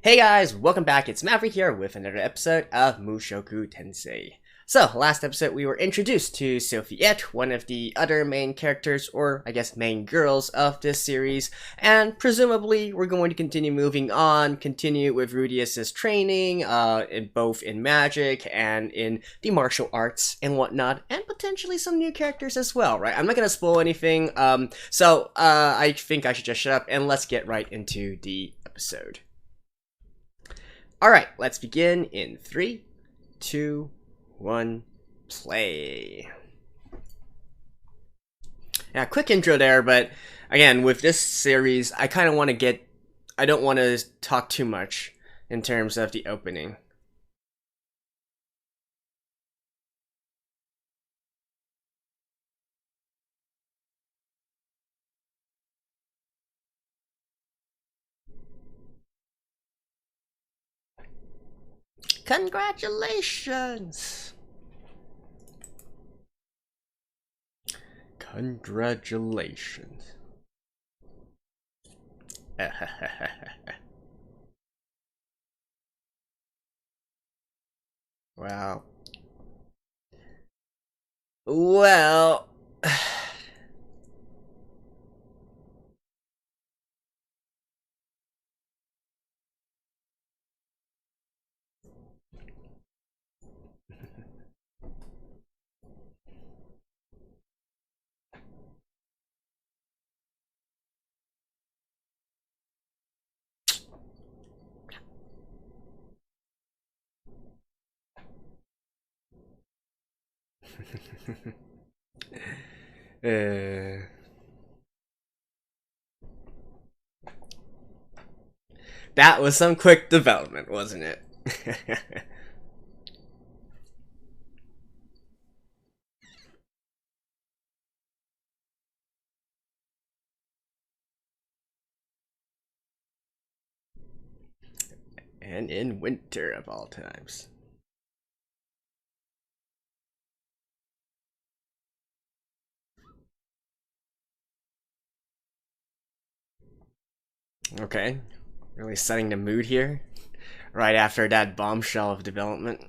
Hey guys, welcome back. It's Maverick here with another episode of Mushoku Tensei. So, last episode we were introduced to Sophiette, one of the other main characters, or I guess main girls of this series, and presumably we're going to continue moving on, continue with Rudy's training, both in magic and in the martial arts and whatnot, and potentially some new characters as well, right? I'm not gonna spoil anything, so I think I should just shut up and let's get right into the episode. Alright, let's begin in 3, 2, 1, play. Yeah, quick intro there, but again, with this series, I kind of want to I don't want to talk too much in terms of the opening. Congratulations! Congratulations. Wow. Well... That was some quick development, wasn't it? And in winter of all times. Okay, really setting the mood here. Right after that bombshell of development.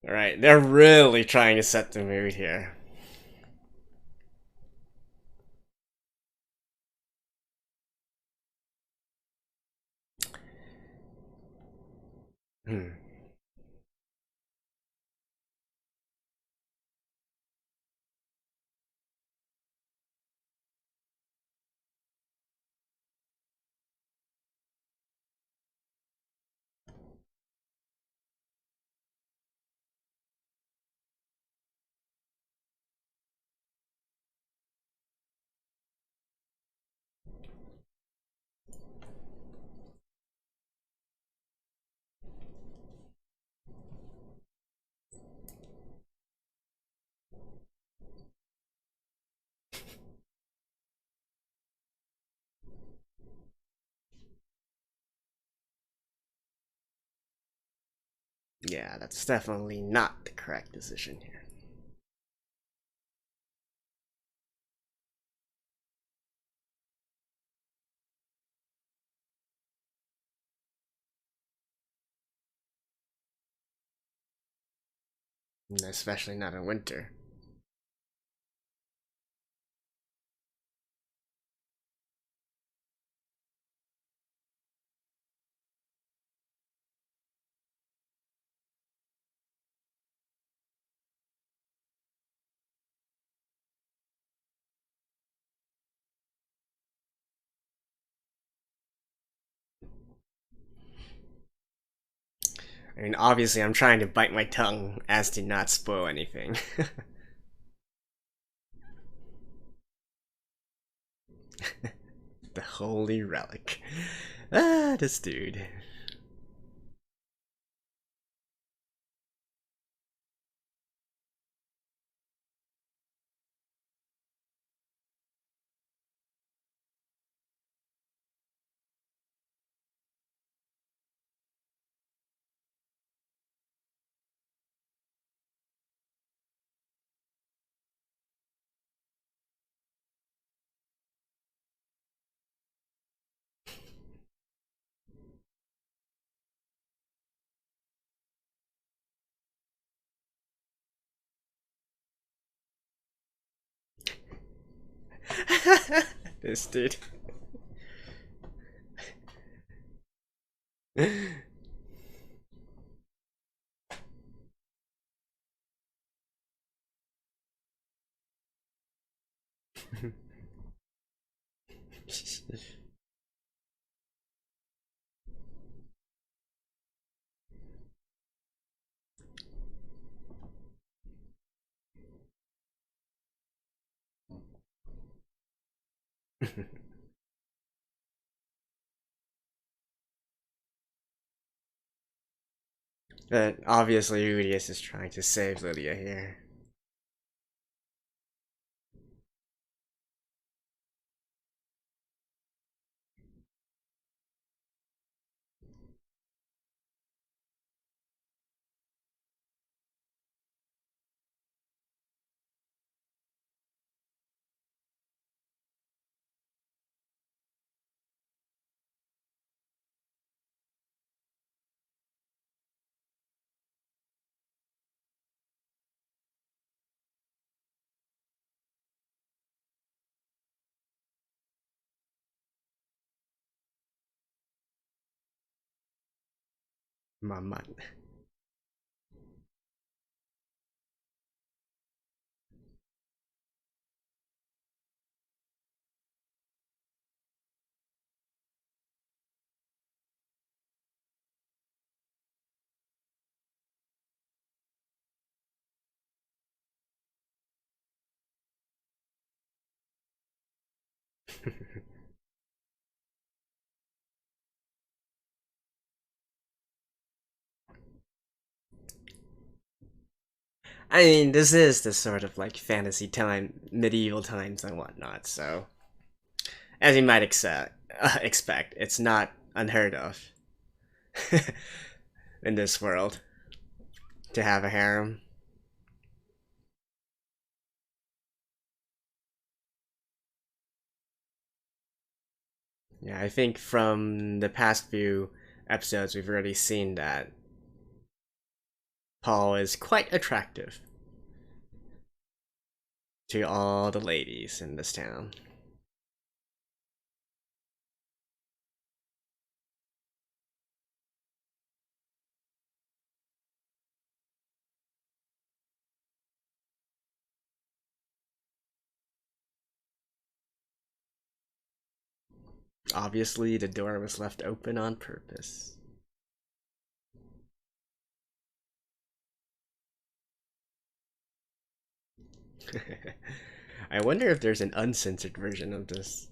Alright, they're really trying to set the mood here. Hmm. Yeah, that's definitely not the correct decision here. Especially not in winter. I mean, obviously, I'm trying to bite my tongue as to not spoil anything. The holy relic. Ah, this dude. This dude. But obviously Rudy is just trying to save Lydia here. Maman. I mean, this is the sort of like fantasy time, medieval times and whatnot, so as you might expect, it's not unheard of in this world to have a harem. Yeah, I think from the past few episodes, we've already seen that Paul is quite attractive to all the ladies in this town. Obviously, the door was left open on purpose. I wonder if there's an uncensored version of this.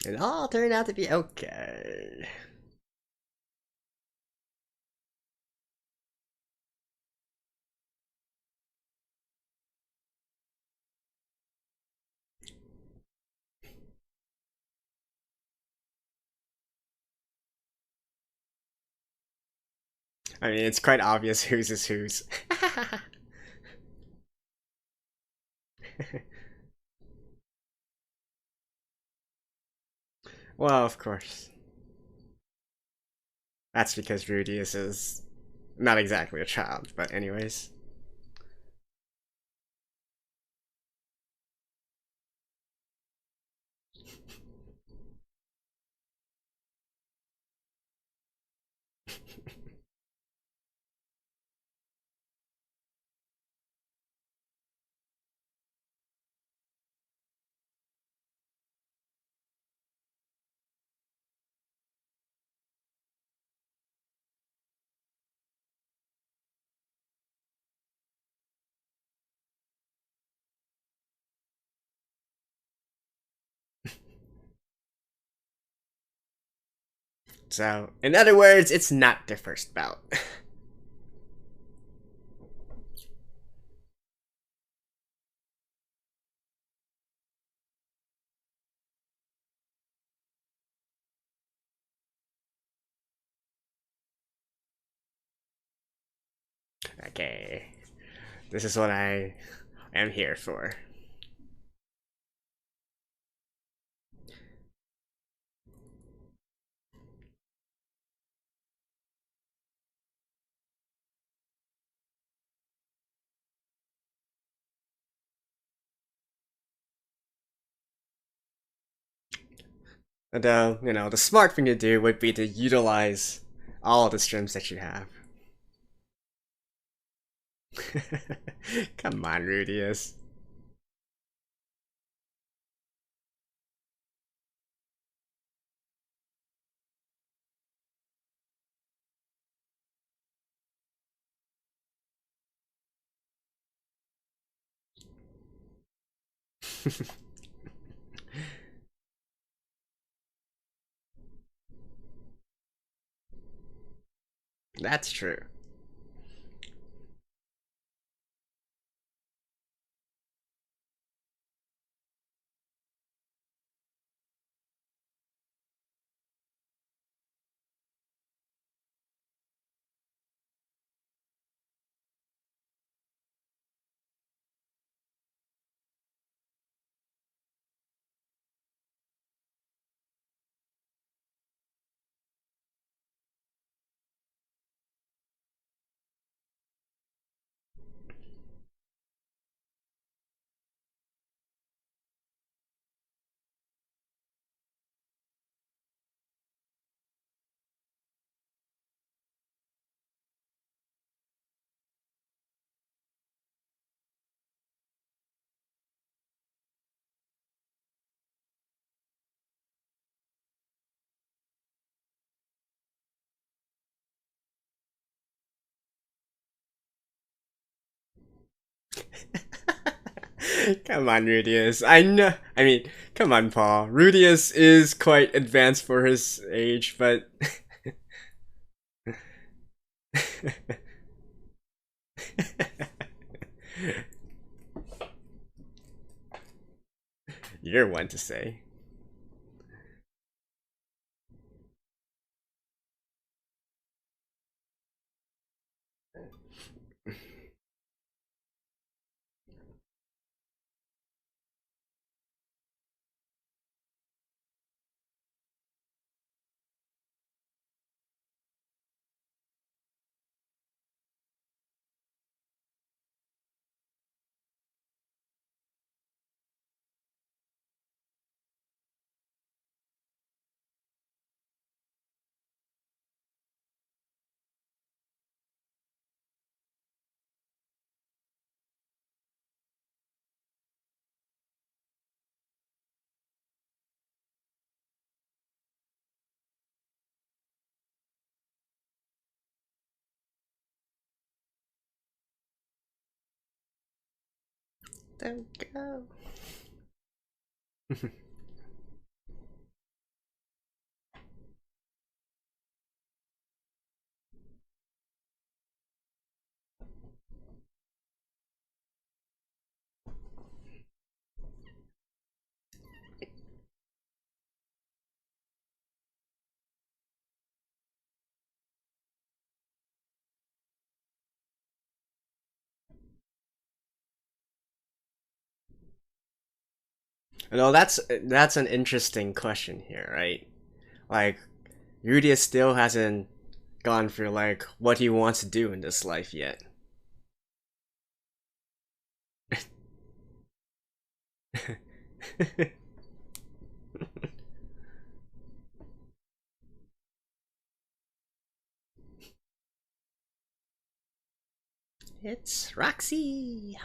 It all turned out to be okay. I mean, it's quite obvious whose is whose. Well, of course. That's because Rudy is not exactly a child, but anyways. So, in other words, it's not the first bout. Okay. This is what I am here for. Although, the smart thing to do would be to utilize all the streams that you have. Come on, Rudius. That's true. Come on, Rudius. I know. I mean, come on, Paul. Rudius is quite advanced for his age, but. You're one to say. Don't go. No, that's an interesting question here, right? Like, Rudy still hasn't gone for like what he wants to do in this life yet. It's Roxy.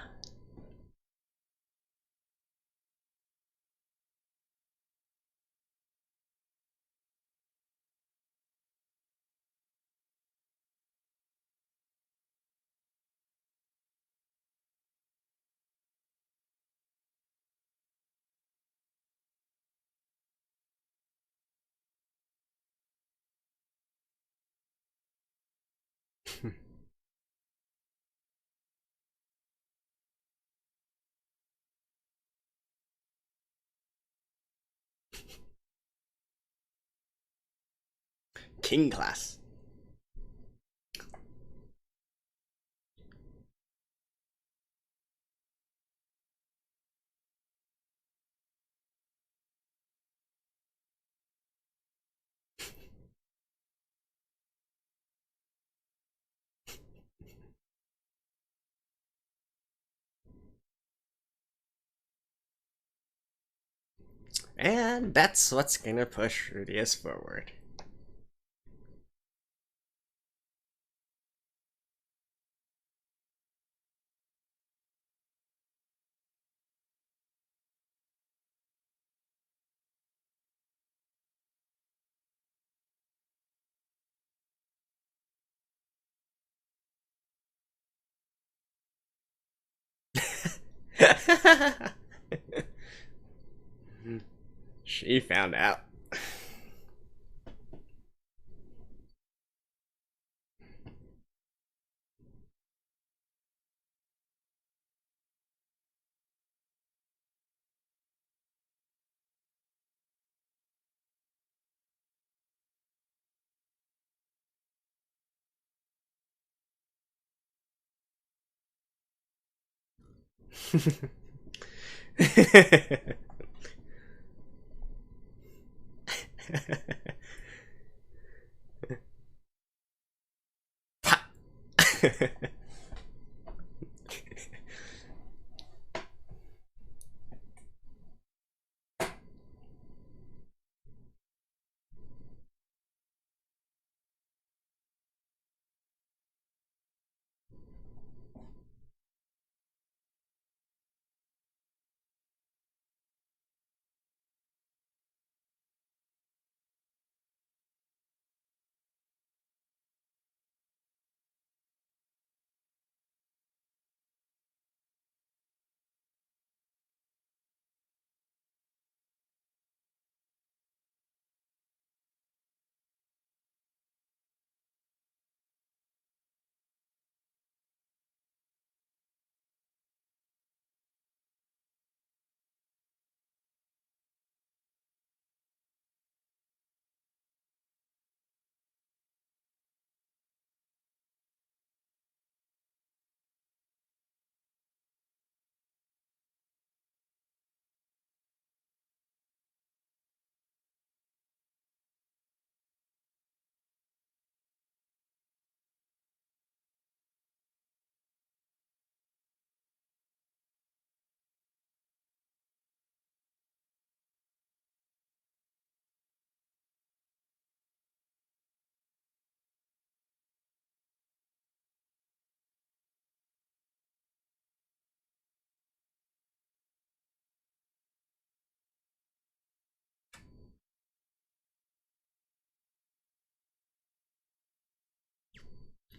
King class. And that's what's gonna push Rudius forward. She found out.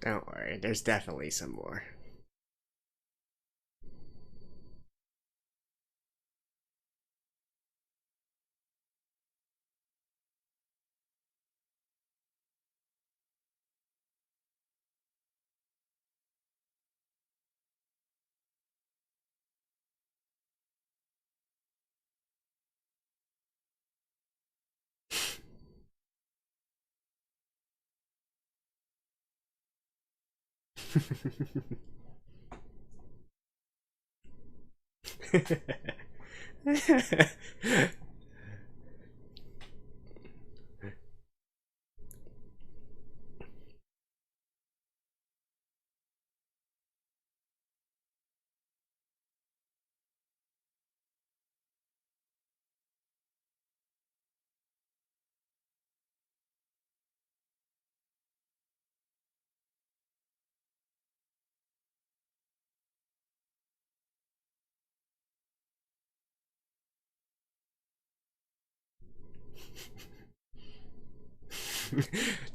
Don't worry, there's definitely some more.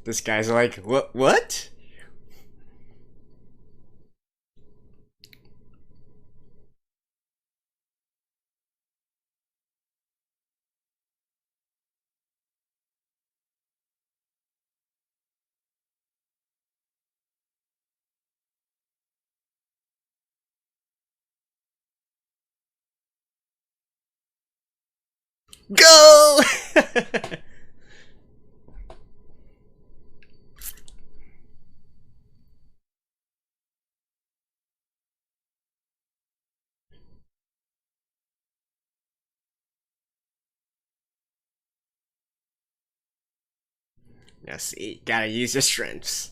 This guy's like, what? What? Go! Now see, gotta use your strengths.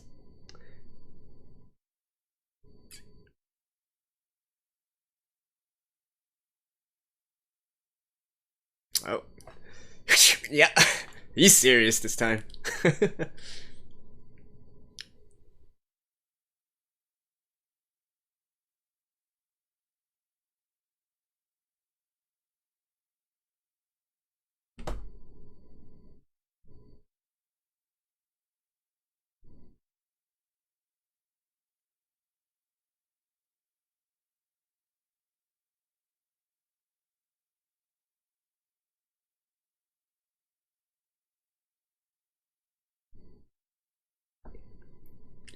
Oh. Yeah. He's serious this time.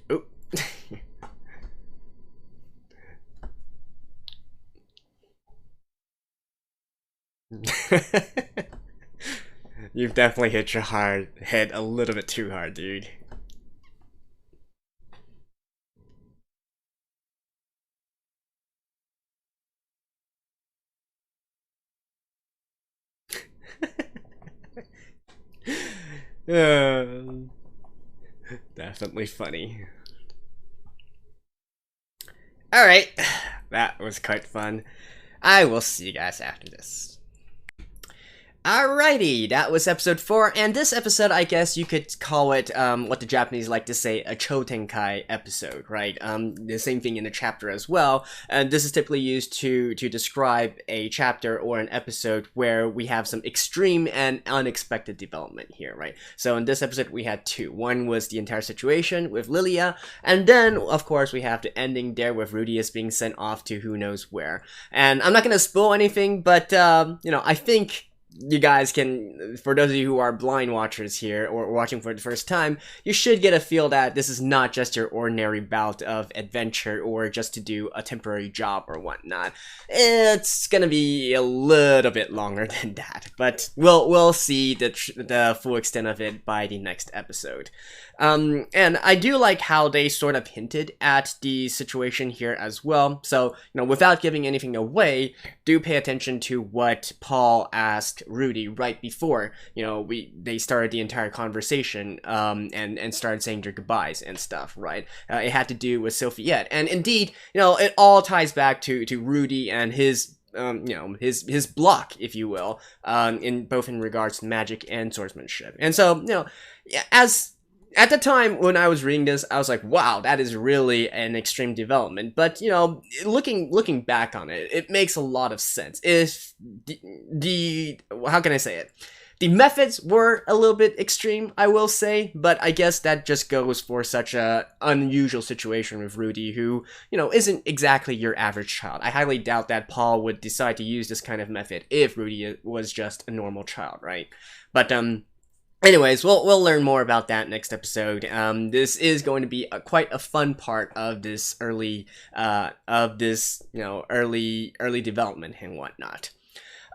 Oh. You've definitely hit your head a little bit too hard, dude. Uh, Definitely funny. Alright, that was quite fun. I will see you guys after this. Alrighty, that was episode 4, and this episode, I guess you could call it, what the Japanese like to say, a Chotenkai episode, right? The same thing in the chapter as well, and this is typically used to describe a chapter or an episode where we have some extreme and unexpected development here, right? So in this episode, we had 2. One was the entire situation with Lilia, and then, of course, we have the ending there with Rudy is being sent off to who knows where. And I'm not gonna spoil anything, but, you know, I think you guys can, for those of you who are blind watchers here or watching for the first time, you should get a feel that this is not just your ordinary bout of adventure or just to do a temporary job or whatnot. It's gonna be a little bit longer than that, but we'll see the full extent of it by the next episode. And I do like how they sort of hinted at the situation here as well. So, you know, without giving anything away, do pay attention to what Paul asked Rudy right before, you know, they started the entire conversation, and started saying their goodbyes and stuff, right? It had to do with Sophiette. And indeed, you know, it all ties back to Rudy and his you know, his block, if you will, in both in regards to magic and swordsmanship. And so, you know, as at the time when I was reading this, I was like, wow, that is really an extreme development. But, you know, looking back on it, it makes a lot of sense. If the how can I say it? The methods were a little bit extreme, I will say, but I guess that just goes for such a unusual situation with Rudy, who, you know, isn't exactly your average child. I highly doubt that Paul would decide to use this kind of method if Rudy was just a normal child, right? But, anyways, we'll learn more about that next episode. This is going to be quite a fun part of this early development and whatnot.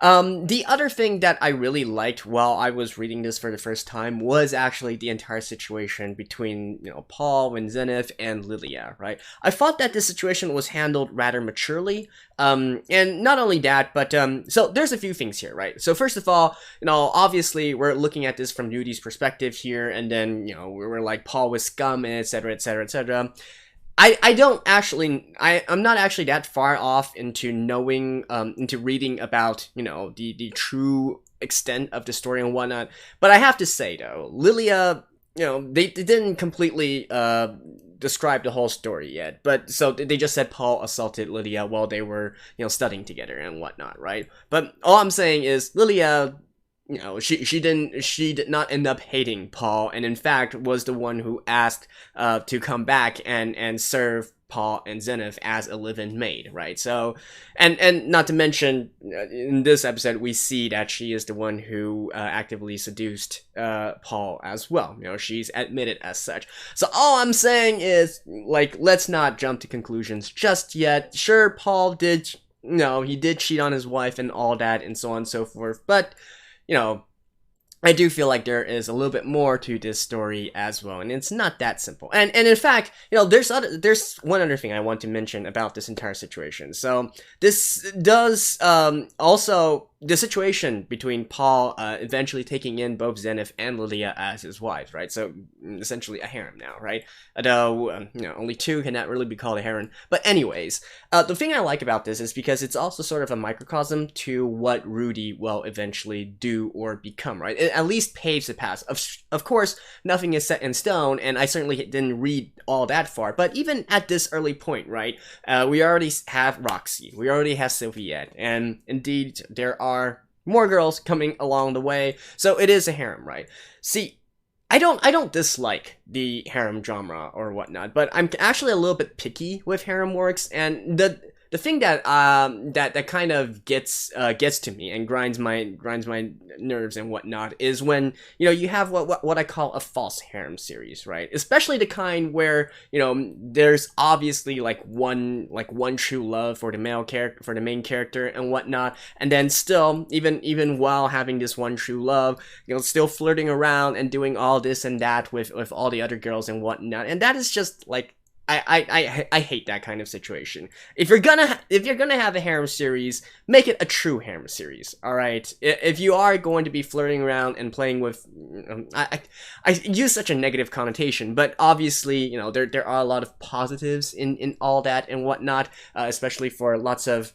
The other thing that I really liked while I was reading this for the first time was actually the entire situation between, Paul and Zenith and Lilia, right? I thought that this situation was handled rather maturely. And not only that, but, so there's a few things here, right? So first of all, obviously we're looking at this from Rudy's perspective here, and then, we're like, Paul was scum, and etc., etc., etc. I'm not actually that far off into knowing, into reading about, the true extent of the story and whatnot. But I have to say, though, Lilia, they didn't completely, describe the whole story yet. But, so they just said Paul assaulted Lilia while they were, studying together and whatnot, right? But all I'm saying is, Lilia, she did not end up hating Paul, and in fact was the one who asked to come back and serve Paul and Zenith as a live-in maid, right? So, and not to mention, in this episode we see that she is the one who actively seduced Paul as well. She's admitted as such. So all I'm saying is, like, let's not jump to conclusions just yet. Sure, Paul did, he did cheat on his wife and all that and so on and so forth, but I do feel like there is a little bit more to this story as well, and it's not that simple. And in fact, there's one other thing I want to mention about this entire situation. So this does also, the situation between Paul eventually taking in both Zenith and Lilia as his wives, right? So essentially a harem now, right? Although only two cannot really be called a harem. But anyways, the thing I like about this is because it's also sort of a microcosm to what Rudy will eventually do or become, right? It at least paves the path. Of course, nothing is set in stone, and I certainly didn't read all that far. But even at this early point, right, we already have Roxy, we already have Sylviette, and indeed there are more girls coming along the way, so it is a harem, right? See, I don't dislike the harem genre or whatnot, but I'm actually a little bit picky with harem works, and the thing that that kind of gets to me and grinds my nerves and whatnot is when you have what I call a false harem series, right? Especially the kind where there's obviously like one true love for the main character and whatnot, and then still even while having this one true love, still flirting around and doing all this and that with all the other girls and whatnot, and that is just like, I hate that kind of situation. If you're gonna have a harem series, make it a true harem series. All right. If you are going to be flirting around and playing with, I use such a negative connotation, but obviously there are a lot of positives in all that and whatnot, especially for lots of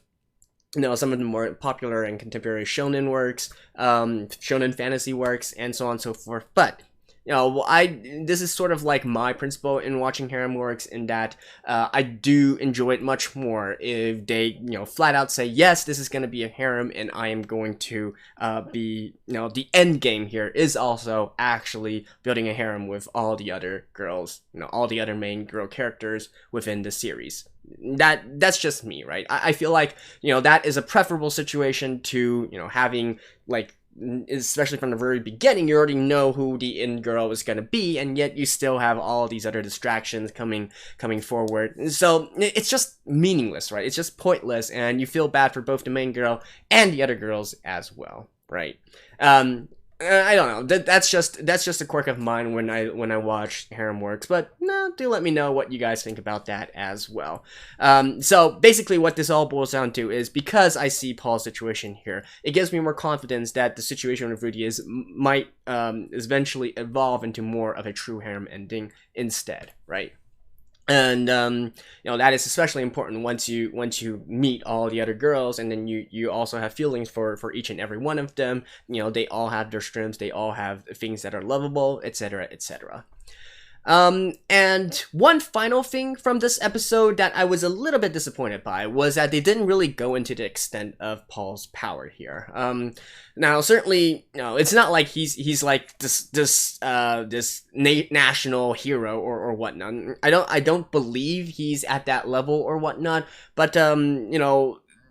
some of the more popular and contemporary shonen works, shonen fantasy works, and so on and so forth. But this is sort of like my principle in watching harem works, in that I do enjoy it much more if they, flat out say, yes, this is going to be a harem, and I am going to be, the end game here is also actually building a harem with all the other girls, all the other main girl characters within the series. That's just me, right? I feel like, that is a preferable situation to, having, like, especially from the very beginning, you already know who the end girl is going to be, and yet you still have all these other distractions coming forward. So it's just meaningless, right? It's just pointless, and you feel bad for both the main girl and the other girls as well, right? I don't know. That's just a quirk of mine when I watch harem works. But no, do let me know what you guys think about that as well. So basically, what this all boils down to is, because I see Paul's situation here, it gives me more confidence that the situation with Rudy might eventually evolve into more of a true harem ending instead, right? And that is especially important once you meet all the other girls, and then you also have feelings for each and every one of them. They all have their strengths, they all have things that are lovable, etc., etc. And one final thing from this episode that I was a little bit disappointed by was that they didn't really go into the extent of Paul's power here. Now certainly, it's not like he's like this national hero or whatnot. I don't believe he's at that level or whatnot, but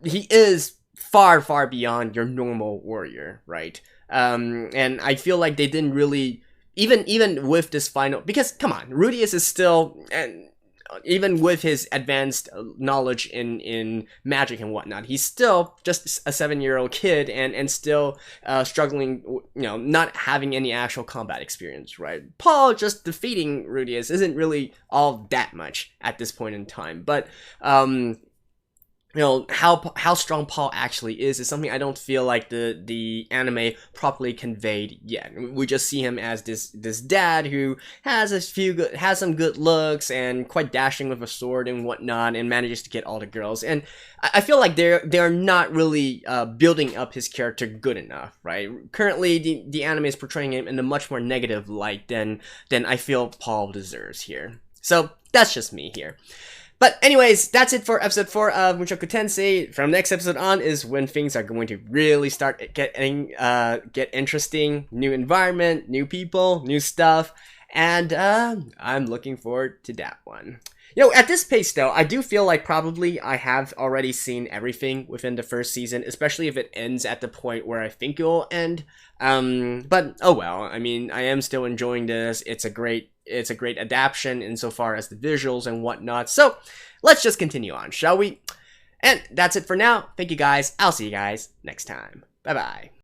he is far beyond your normal warrior, right? And I feel like they didn't really, even with this final, because come on, Rudy is still even with his advanced knowledge in magic and whatnot, he's still just a 7-year-old kid and still struggling, not having any actual combat experience, right? Paul just defeating Rudy isn't really all that much at this point in time, but how strong Paul actually is something I don't feel like the anime properly conveyed yet. We just see him as this dad who has some good looks and quite dashing with a sword and whatnot, and manages to get all the girls. And I feel like they're not really building up his character good enough, right? Currently, the anime is portraying him in a much more negative light than I feel Paul deserves here. So that's just me here. But anyways, that's it for episode 4 of Mushoku Tensei. From next episode on is when things are going to really start get interesting. New environment, new people, new stuff, and I'm looking forward to that one. At this pace though, I do feel like probably I have already seen everything within the first season, especially if it ends at the point where I think it will end. But oh well, I mean, I am still enjoying this. It's a great adaptation insofar as the visuals and whatnot. So let's just continue on, shall we? And that's it for now. Thank you guys. I'll see you guys next time. Bye bye.